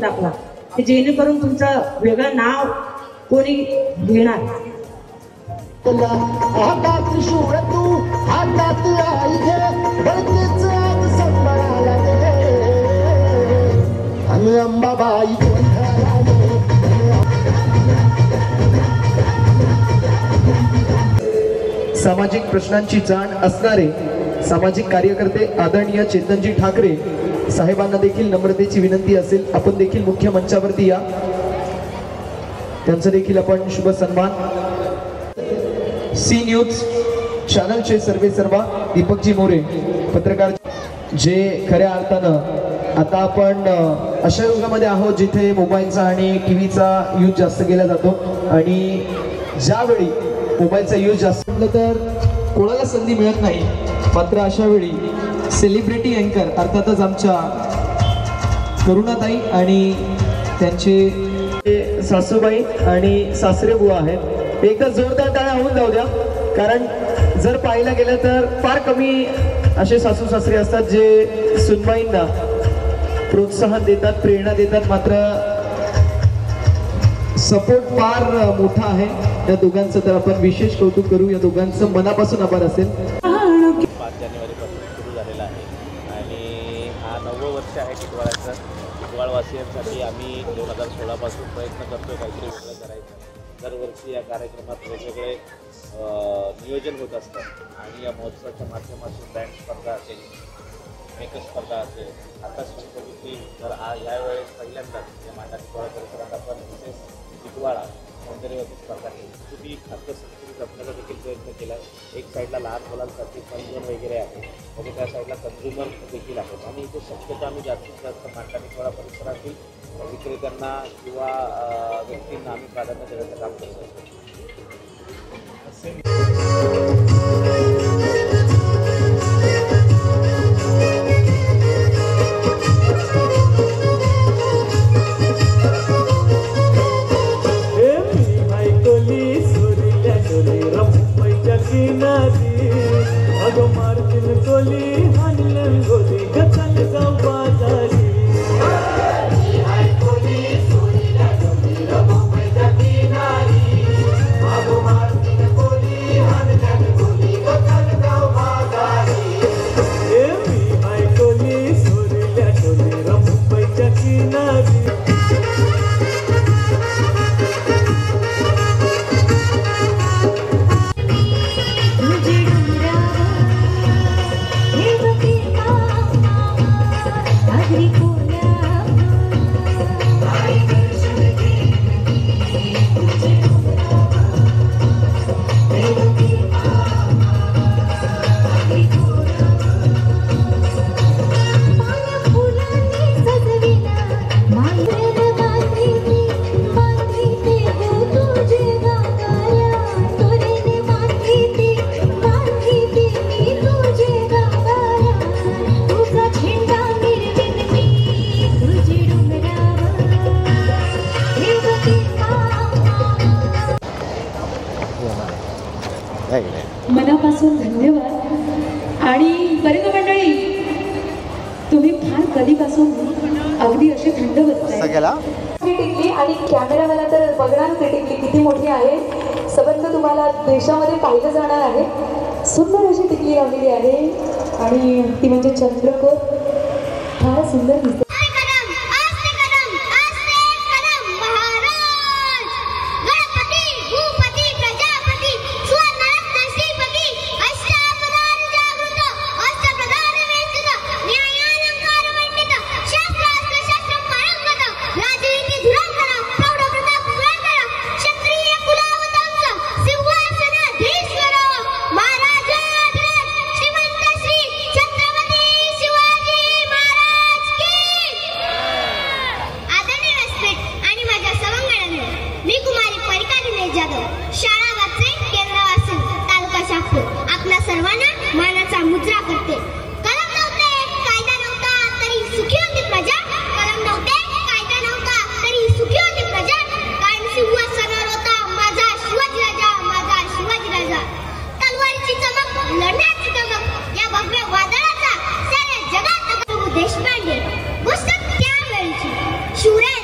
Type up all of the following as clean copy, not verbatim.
दाखवा, की जेणेकरून तुमचं वेगळं नाव कोणी घेणार. हातात त्रिशूळ तू हातात आई घे, बळतेच आज संभाळायला दे, आणि अंबाबाई सामाजिक प्रश्नांची जाण असणारे सामाजिक कार्यकर्ते आदरणीय चेतनजी ठाकरे साहेबांना देखील नम्रतेची विनंती असेल, आपण देखील मुख्य मंचावरती या, त्यांचा देखील आपण शुभ सन्मान. सी न्यूज चॅनलचे सर्वे सर्वा दीपकजी मोरे पत्रकार, जे खऱ्या अर्थानं आता आपण अशा युगामध्ये आहोत जिथे मोबाईलचा आणि टीव्हीचा यूज जास्त केला जातो, आणि ज्यावेळी मोबाईलचा यूज जास्त म्हटलं तर कोणाला संधी मिळत नाही. मात्र अशा वेळी सेलिब्रिटी अँकर अर्थातच आमच्या करुणाताई आणि त्यांचे सासूबाई आणि सासरे बुवा आहेत. एकदा जोरदार टाळ्या होऊन जाऊ द्या, कारण जर पाहायला गेलं तर फार कमी असे सासू सासरे असतात जे सुनबाईंना प्रोत्साहन देतात, प्रेरणा देतात. मात्र सपोर्ट फार मोठा आहे या दोघांचं, तर आपण विशेष कौतुक करू. या दोघांचं मनापासून आभार असेल. 5 जानेवारीपासून सुरू झालेला आहे आणि हा 9वं वर्ष आहे टिटवाळाचं. टिटवाळवासियांसाठी आम्ही 2016 पासून प्रयत्न करतोय काहीतरी वेगळं करायचं. दरवर्षी या कार्यक्रमात वेगवेगळे नियोजन होत असतात आणि या महोत्सवाच्या माध्यमातून बँड स्पर्धा असेल, मेकअप स्पर्धा असेल. आता बघितली तर यावेळेस पहिल्यांदाच या मांडा टिटवाळा परिसरात आपण विशेष टिटवाळा सौंदर्यवती स्पर्धा केली. तुम्ही खाद्य संस्कृती जपण्याचा देखील प्रयत्न केला. एक साईडला लहान मुलांसाठी फन झोन वगैरे आहे, म्हणजे त्या साईडला कंझ्युमर देखील आहेत, आणि इथे शक्यतो आम्ही जास्तीत जास्त मांडा टिटवाळा परिसरातील विक्रेत्यांना किंवा व्यक्तींना आम्ही प्राधान्य देण्याचं काम करत असतो. मनापासून धन्यवाद. आणि बरे का मंडळी, तुम्ही फार कधीपासून अगदी असे थंड बसताय. टिकली आणि कॅमेरामॅनला तर बघणार ती टिकली किती मोठी आहे. सबंध तुम्हाला देशामध्ये पाहिलं जाणार आहे. सुंदर अशी टिकली लावलेली आहे आणि ती म्हणजे चंद्रकोर. फार सुंदर दिसते. आपल्या सर्वांना मानाचा मुद्रा करते. कलम नव्हते कायदा नव्हता तरी सुखी होती प्रजा. कलम नव्हते कायदा नव्हता तरी सुखी होती प्रजा. कारण सिंहासनावर होता माझा शिवाजी राजा, माझा शिवाजी राजा. तलवारीची चमक, लढण्याची चमक, या भव्य वादळाचा साऱ्या जगात देशपांडे पुस्तक त्यावेळीची शिवराय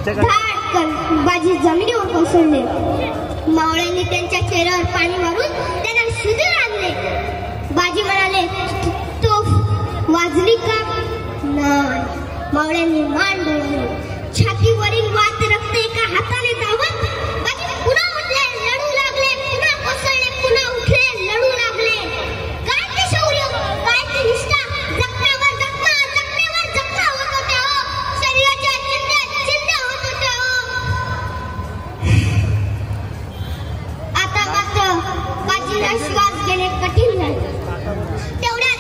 धाडकन बाजी जमिनीवर कोसळले. मावळ्यांनी त्यांच्या चेहऱ्यावर पाणी मारून त्यांना शिजून आणले. बाजी म्हणाले, तोफ वाजली का? नाही. मावळ्यांनी मान डोळवली. छातीवरील वात रक्त एका हाताने दाबत बाजी पुन्हा उठले, लढू लागले. पुन्हा कोसळले, पुन्हा उठले, लढू लागले. काय ते शौर्य, काय ती निष्ठा! जखमावर जखमा, जखमेवर जखमा होत होत्या हो. शरीराच्या चिंध्या चिंध्या होत होत्या हो. आता मात्र बाजीला श्वास घेणे कठीण झाले. तेवढ्यात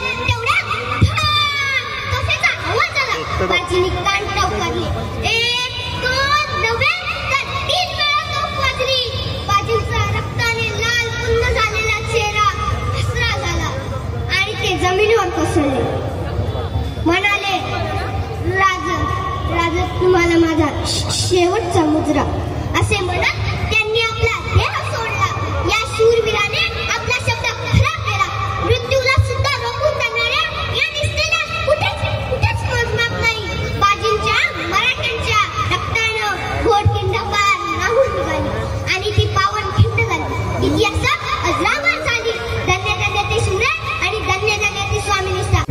कशाचा आवाज आला. बाजीने कान टवकारले. 1, 2 नव्हे तर 3 वेळा तोफ वाजली. बाजीचा रक्ताने लाल पुन्न झालेला चेहरा हसरा झाला आणि ते जमिनीवर कोसळले. म्हणाले, राज तुम्हाला माझा शेवटचा मुजरा. असे म्हणत त्यांनी आपला देह सोडला. या शूरवीराने आपला शब्द खरा केला. मृत्यूला सुद्धा रोखून जाणाऱ्या या निष्ठेला कुठेच मोजमाप नाही. बाजींच्या मराठ्यांच्या रक्तानं घोडखिंड पार नाहून निघाली आणि ती पावन खिंड झाली. इतिहासात अजरामर झाली. धन्य धन्य ते शिवराय आणि धन्य धन्य ती स्वामिनिष्ठा.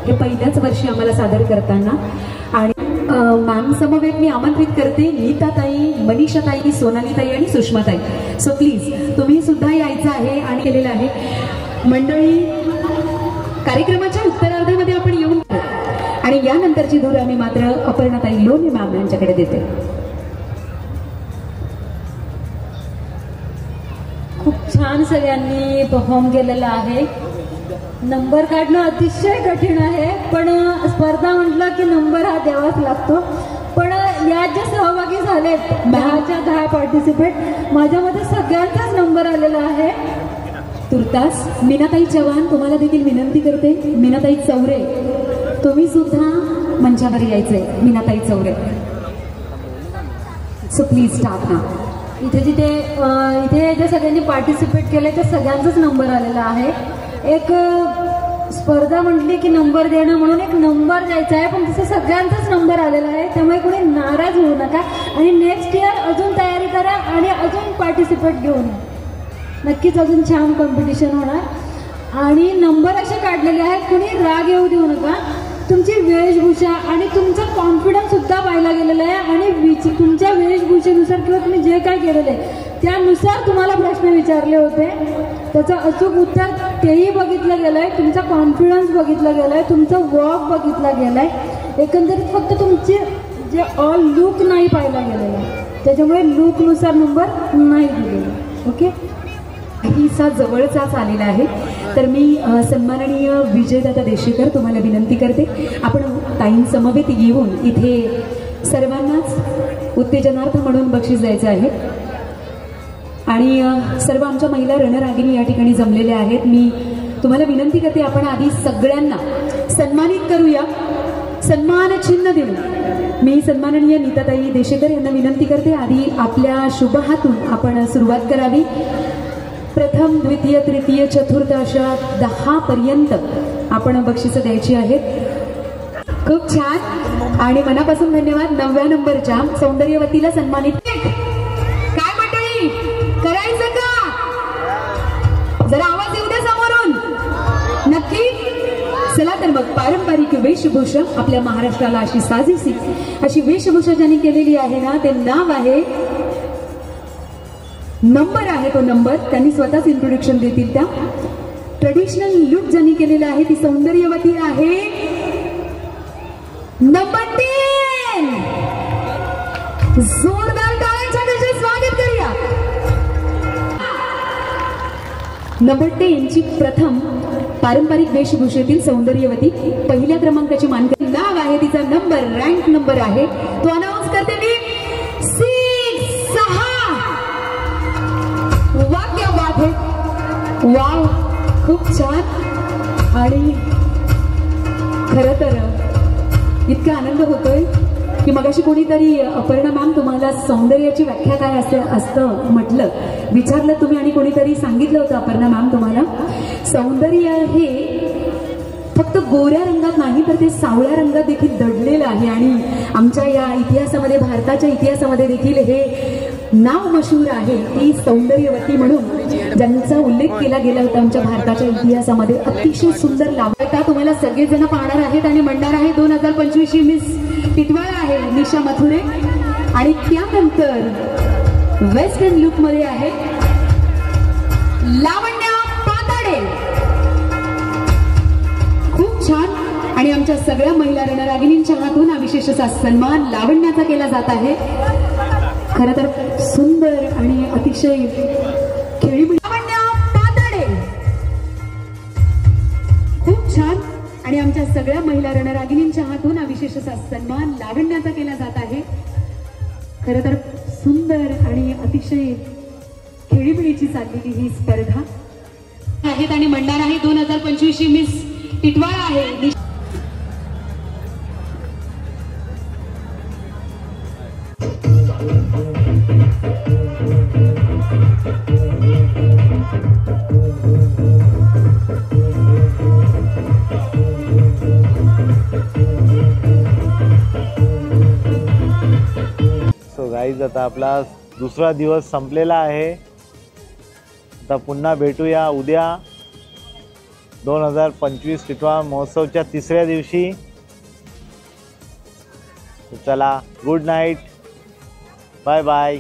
हे पहिल्याच वर्षी आम्हाला सादर करताना. आणि मॅम समवेत मी आमंत्रित करते नीताताई, मनीषाताई, सोनालीताई आणि सुषमाताई. सो प्लीज तुम्ही सुद्धा यायचं आहे आणि केलेलं आहे. मंडळी, कार्यक्रमाच्या उत्तरार्धामध्ये आपण येऊन आणि यानंतरची धूर आम्ही मात्र अपर्णाताई लोणी मॅम यांच्याकडे देते. खूप छान सगळ्यांनी परफॉर्म केलेला आहे. नंबर काढणं अतिशय कठीण आहे, पण स्पर्धा म्हटलं की नंबर हा द्यावाच लागतो. पण यात जे सहभागी झालेत 10च्या 10 पार्टिसिपेट, माझ्या मते सगळ्यांचाच नंबर आलेला आहे. तुर्तास मीनाताई चव्हाण तुम्हाला देखील विनंती करते. मीनाताई चौरे तुम्ही सुद्धा मंचावर यायचंय. Meenatai Chaure, so please start ना. इथे जे सगळ्यांनी पार्टिसिपेट केले त्या सगळ्यांचाच नंबर आलेला आहे. एक स्पर्धा म्हटली की नंबर देणं म्हणून एक नंबर द्यायचा आहे, पण तसं सगळ्यांचाच नंबर आलेला आहे. त्यामुळे कोणी नाराज होऊ नका आणि नेक्स्ट इयर अजून तयारी करा आणि अजून पार्टिसिपेट घेऊन नक्कीच अजून छान कॉम्पिटिशन होणार. आणि नंबर असे काढलेले आहेत, कुणी राग येऊ देऊ नका. तुमची वेशभूषा आणि तुमचं कॉन्फिडन्स सुद्धा पाहिला गेलेला आहे आणि तुमच्या वेशभूषेनुसार किंवा तुम्ही जे काय केलेलं आहे त्यानुसार तुम्हाला प्रश्न विचारले होते, त्याचं अचूक उत्तर तेही बघितलं गेलंय, तुमचा कॉन्फिडन्स बघितला गेलाय, तुमचं वॉक बघितला गेलाय. एकंदरीत फक्त तुमचे जे ऑल लुक नाही पाहिला गेलेला आहे, त्याच्यामुळे लुकनुसार नंबर नाही दिलेला. ओके, हिस्सा जवळचाच आलेला आहे. तर मी सन्माननीय विजयदादा देशेकर तुम्हाला विनंती करते, आपण ताईंसमवेत येऊन इथे सर्वांनाच उत्तेजनार्थ म्हणून बक्षीस द्यायचं आहे. आणि सर्व आमच्या महिला रणरागिणी या ठिकाणी जमलेल्या आहेत. मी तुम्हाला विनंती करते, आपण आधी सगळ्यांना सन्मानित करूया, सन्मान चिन्ह देऊ. मी सन्माननीय नीताताई देशेकर यांना विनंती करते, आधी आपल्या शुभ हातून आपण सुरुवात करावी. प्रथम, द्वितीय, तृतीय, चतुर्थ अशा 10 पर्यंत आपण बक्षिसं द्यायची आहेत. खूप छान आणि मनापासून धन्यवाद. 9व्या नंबरच्या सौंदर्यवतीला सन्मानित. काय मंडळी, करायचं का? जरा आवाज येऊ द्या समोरून. नक्की. चला तर मग, पारंपरिक वेशभूषा आपल्या महाराष्ट्राला अशी साजेसी अशी वेशभूषा ज्यांनी केलेली आहे ना, ते नाव आहे, नंबर आहे तो नंबर, त्यांनी स्वतःच इंट्रोडक्शन देतील. त्या ट्रेडिशनल लुक ज्यांनी केलेला आहे ती सौंदर्यवती आहे नंबर 3. जोरदार टाळ्यांच्या गजरात स्वागत करूया. नंबर 10 ची प्रथम पारंपरिक वेशभूषेतील सौंदर्यवती पहिल्या क्रमांकाची मानकरी. नाव आहे तिचा नंबर, रँक नंबर आहे तो अनाउन्स करते मी. 6. वाक्य वाद है. वाव, खूप छान. आणि खरं तर इतका आनंद होतोय की मगाशी कोणीतरी, अपर्णा मॅम तुम्हाला सौंदर्याची व्याख्या काय असतं म्हटलं, विचारलं तुम्ही आणि कोणीतरी सांगितलं होतं अपर्णा मॅम तुम्हाला, सौंदर्य हे फक्त गोऱ्या रंगात नाही तर ते सावळ्या रंगात देखील दडलेलं आहे. आणि आमच्या या इतिहासामध्ये, भारताच्या इतिहासामध्ये देखील हे नाव मशहूर आहे की सौंदर्यवती म्हणून ज्यांचा उल्लेख केला गेला होता आमच्या भारताच्या इतिहासामध्ये. अतिशय सुंदर लावता तुम्हाला सगळेजण पाहणार आहेत आणि म्हणणार आहे 2025 ही मिस टिटवाळा आहे निशा मथुरे. आणि त्यानंतर वेस्टर्न लुक मध्ये आहे लावण्या पाताडे. खूप छान. आणि आमच्या सगळ्या महिला रणरागिणींच्या हातून हा विशेष असा सन्मान लावण्याचा केला जात आहे. खरं तर सुंदर आणि अतिशय खेळीमेळी लावण्या पाताडे. खूप छान. आणि आमच्या सगळ्या महिला रणरागिणींच्या हातून हा विशेष असा सन्मान लावण्याचा केला जात आहे. खरं तर सुंदर आणि अतिशय खेळीमेळीची चाललेली ही स्पर्धा आहेत आणि म्हणणार आहे 2025 ही मिस टिटवाळा आहे. गाईज, आता आपला दुसरा दिवस संपलेला आहे. आता पुन्हा भेटूया उद्या 2025 टिटवाळा महोत्सवच्या 3ऱ्या दिवशी. चला, गुड नाईट, बाय बाय.